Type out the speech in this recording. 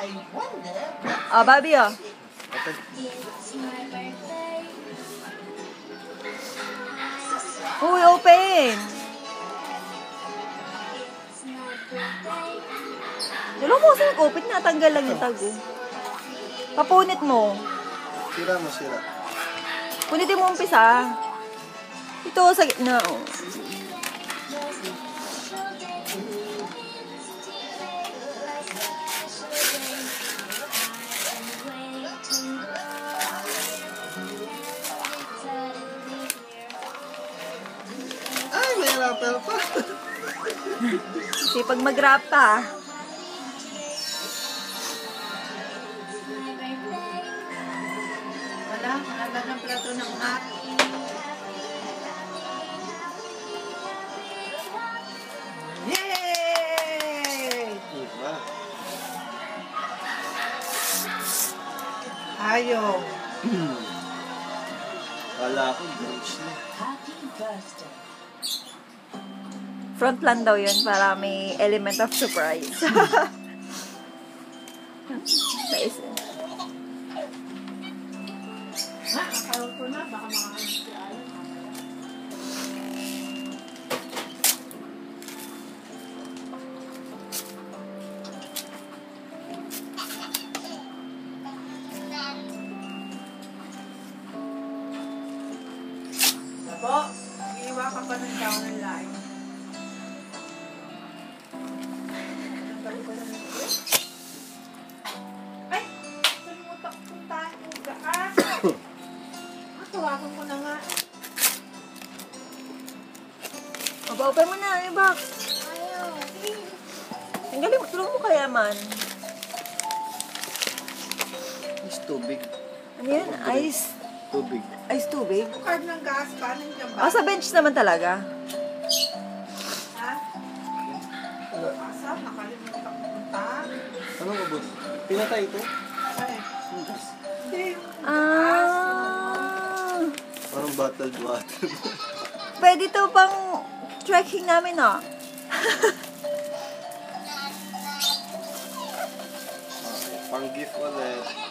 Oh, Bobby, oh. Okay. Uy, open. Dalo mo kasi nag-open, natanggal lang yung tago. Papunit mo. Sira mo, sira. Punitin mo umpisa. Ito sa gitna, oh. Ay, may rapper pa. Kasi pag mag-rap pa, Wala, nalagyan ng plato ng hot. Yay! Diba? Ayaw. Wala ko, bench na. front plan daw yun para may element of surprise. Nice. Ha, akala ko na, baka makakain si Alan. Sabo, iiwa ka pa ng down ng line. Ay, salimutak puntahan yung gaan. Tawagan ko na nga. Open mo na, yung box. Ayaw. Ang galing, tulong mo kaya man. It's too big. Ano yan? Ice? Too big. Ice tubig? Card ng gas, paano dyan ba? Ah, sa bench naman talaga. Ha? Asa? Nakalimutan ko punta. Ano ba, boss? Pinatay ito? Ay, hindi. Ah, Parang bottled water. pwede to pang trekking namin, ah. Pang gift ulit.